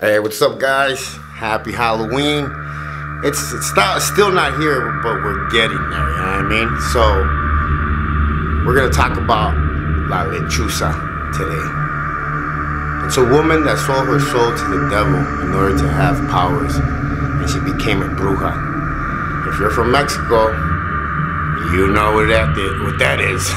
Hey, what's up, guys? Happy Halloween. It's still not here, but we're getting there, you know what I mean? So, we're gonna talk about La Lechuza today. It's a woman that sold her soul to the devil in order to have powers, and she became a bruja. If you're from Mexico, you know what that is.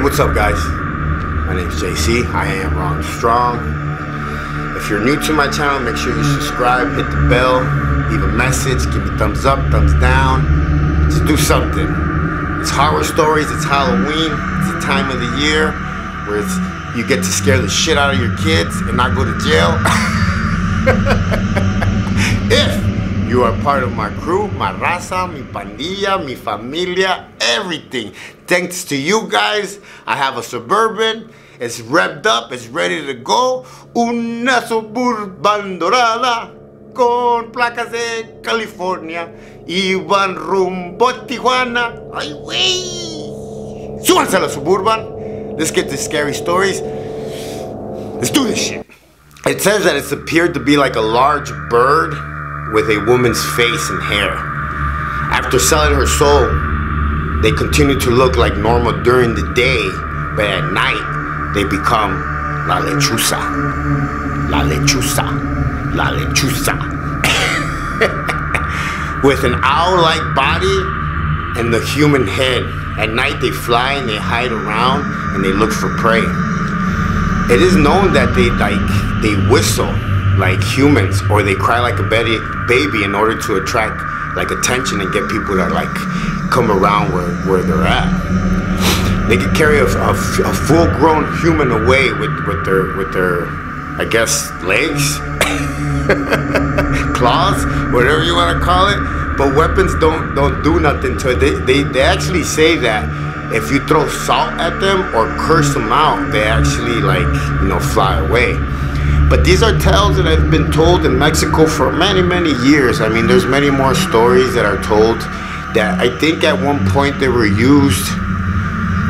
What's up, guys? My name is JC. I am Wrong Strong. If you're new to my channel, make sure you subscribe, hit the bell, leave a message, give me thumbs up, thumbs down. Just do something. It's horror stories, it's Halloween, it's the time of the year where you get to scare the shit out of your kids and not go to jail. If you are part of my crew, my raza, mi pandilla, mi familia, everything. Thanks to you guys, I have a Suburban. It's revved up, it's ready to go. Una Suburban dorada con placas de California. Iban rumbo Tijuana. Ay, wey. Súbanse a la Suburban. Let's get to scary stories. Let's do this shit. It says that it's appeared to be like a large bird with a woman's face and hair. After selling her soul, they continue to look like normal during the day, but at night, they become La Lechuza. La Lechuza. La Lechuza. With an owl-like body and the human head. At night, they fly and they hide around and they look for prey. It is known that they whistle like humans, or they cry like a baby in order to attract like attention and get people to like come around where they're at. They could carry a full-grown human away with their I guess legs, claws, whatever you want to call it. But weapons don't do nothing to it. They actually say that if you throw salt at them or curse them out, they actually fly away. But these are tales that have been told in Mexico for many, many years. I mean, there's many more stories that are told that I think at one point they were used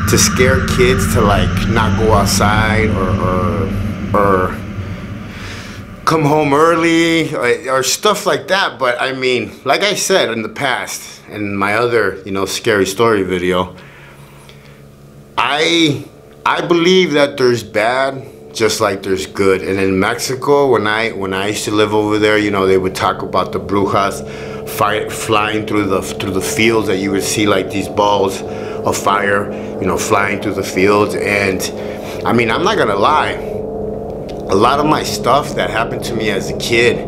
to scare kids to not go outside or come home early or stuff like that. But I mean, like I said in the past, in my other, scary story video, I believe that there's bad just like there's good. And in Mexico, when I used to live over there, they would talk about the brujas flying through the fields, that you would see like these balls of fire, flying through the fields. And I mean, I'm not gonna lie, a lot of my stuff that happened to me as a kid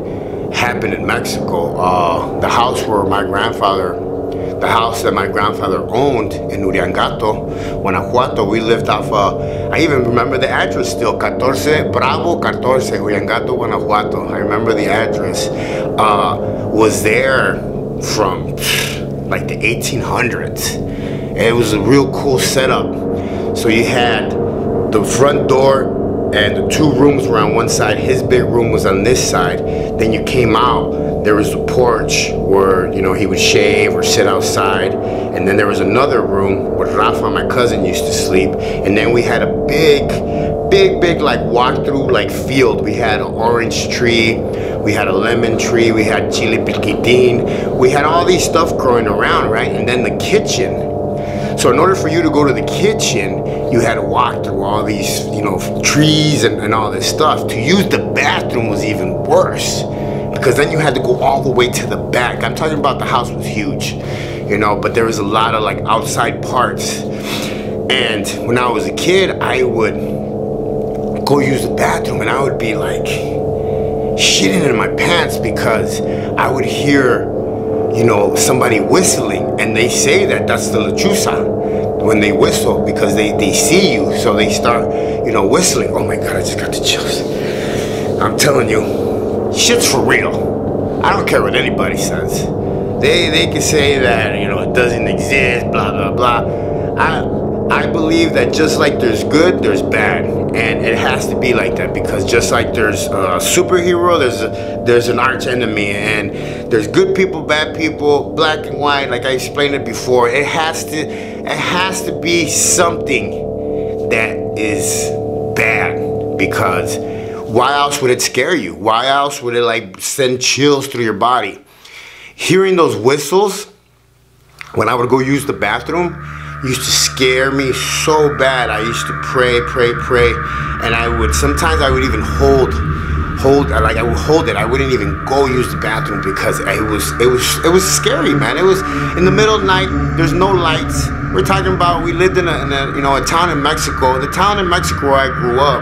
happened in Mexico. The house that my grandfather owned in Uriangato, Guanajuato, we lived off I even remember the address still, 14 Bravo 14, Uriangato, Guanajuato. I remember the address. Was there from like the 1800s. It was a real cool setup. So you had the front door and the two rooms were on one side. His big room was on this side. Then you came out, there was a porch where, he would shave or sit outside. And then there was another room where Rafa, my cousin, used to sleep. And then we had a big walk-through field. We had an orange tree, we had a lemon tree, we had chile piquitin. We had all these stuff growing around, right? And then the kitchen. So in order for you to go to the kitchen, you had to walk through all these, trees and all this stuff. To use the bathroom was even worse, because then you had to go all the way to the back. I'm talking about the house was huge, but there was a lot of outside parts. And when I was a kid, I would go use the bathroom, and I would be like shitting in my pants because I would hear, you know, somebody whistling, and they say that that's the Lechuza when they whistle, because they see you, so they start, you know, whistling. Oh my God, I just got the chills. I'm telling you, shit's for real. I don't care what anybody says. They can say that, you know, it doesn't exist, blah, blah, blah. I believe that just like there's good, there's bad, and it has to be like that, because just like there's a superhero, there's an arch enemy, and there's good people, bad people, black and white. Like I explained it before, it has to be something that is bad, because why else would it scare you? Why else would it like send chills through your body? Hearing those whistles when I would go use the bathroom used to scare me so bad. I used to pray, and sometimes I would even hold it. I wouldn't even go use the bathroom because it was scary, man. It was in the middle of the night. There's no lights. We're talking about, we lived in a town in Mexico. The town in Mexico where I grew up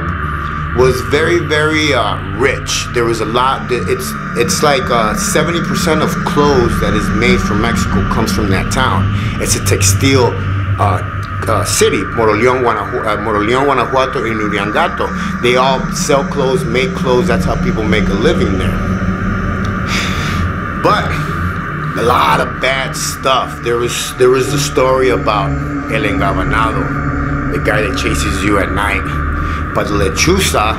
was very, very rich. There was a lot. It's like 70% of clothes that is made from Mexico comes from that town. It's a textile city, Moroleón, Guanajuato, and Uriangato. They all sell clothes, make clothes. That's how people make a living there. But a lot of bad stuff. There was the story about El Engabanado, the guy that chases you at night. But Lechuza,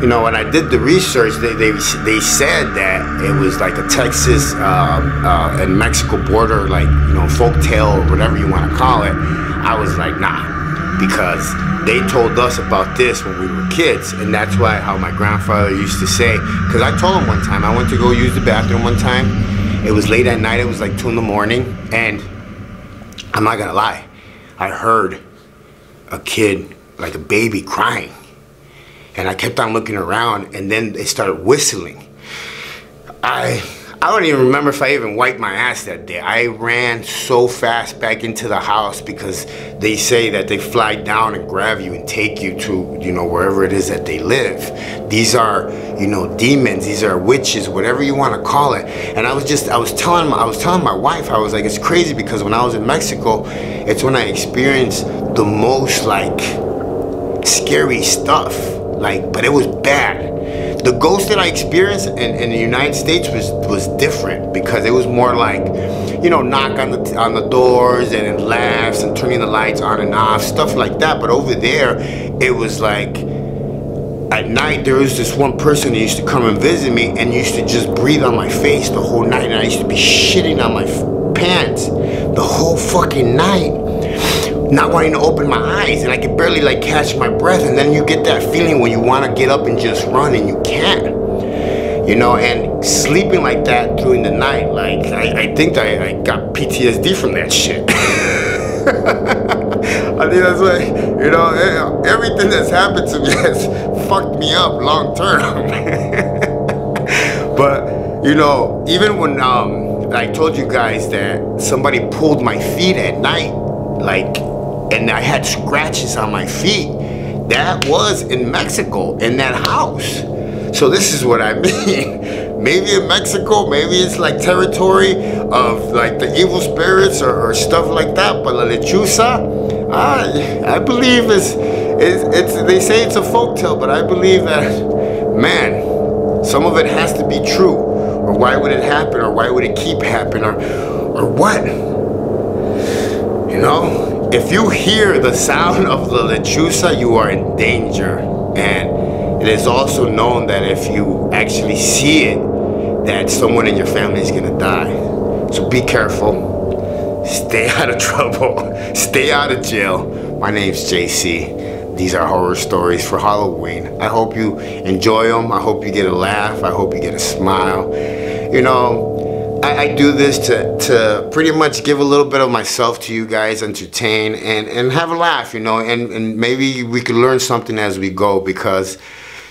you know, when I did the research, they said that it was like a Texas and Mexico border, like, you know, folk tale or whatever you want to call it. I was like, nah, because they told us about this when we were kids, and that's why how my grandfather used to say. Because I told him one time, I went to go use the bathroom one time. It was late at night. It was like 2 in the morning, and I'm not gonna lie, I heard a kid, like a baby, crying. And I kept on looking around, and then they started whistling. I don't even remember if I even wiped my ass that day. I ran so fast back into the house, because they say that they fly down and grab you and take you to, you know, wherever it is that they live. These are, you know, demons. These are witches, whatever you want to call it. And I was telling my wife, I was like, it's crazy, because when I was in Mexico, it's when I experienced the most like scary stuff. Like, but it was bad. The ghost that I experienced in the United States was different, because it was more like, you know, knock on the doors and it laughs and turning the lights on and off, stuff like that. But over there, it was like at night there was this one person that used to come and visit me and used to just breathe on my face the whole night, and I used to be shitting on my pants the whole fucking night, not wanting to open my eyes, and I could barely like catch my breath. And then you get that feeling when you want to get up and just run and you can't, you know. And sleeping like that during the night, like I think that I got PTSD from that shit. I think that's why, you know, everything that's happened to me has fucked me up long term. But you know, even when I told you guys that somebody pulled my feet at night, like, and I had scratches on my feet, that was in Mexico, in that house. So this is what I mean. Maybe in Mexico, maybe it's like territory of like the evil spirits or stuff like that. But La Lechuza, I believe it's they say it's a folktale, but I believe that, man, some of it has to be true. Or why would it happen? Or why would it keep happening? Or what? You know? If you hear the sound of the Lechuza, you are in danger. And it is also known that if you actually see it, that someone in your family is gonna die. So be careful. Stay out of trouble. Stay out of jail. My name's JC. These are horror stories for Halloween. I hope you enjoy them. I hope you get a laugh. I hope you get a smile. You know, I do this to pretty much give a little bit of myself to you guys, entertain, and have a laugh, you know, and maybe we could learn something as we go, because,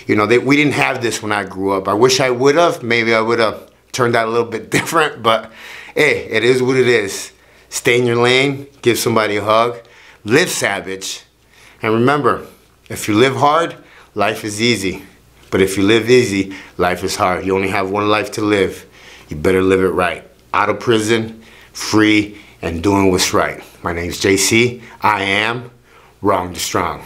you know, we didn't have this when I grew up. I wish I would have. Maybe I would have turned out a little bit different, but hey, it is what it is. Stay in your lane, give somebody a hug, live savage, and remember, if you live hard, life is easy. But if you live easy, life is hard. You only have one life to live. You better live it right. Out of prison, free, and doing what's right. My name's JC. I am Wrong to Strong.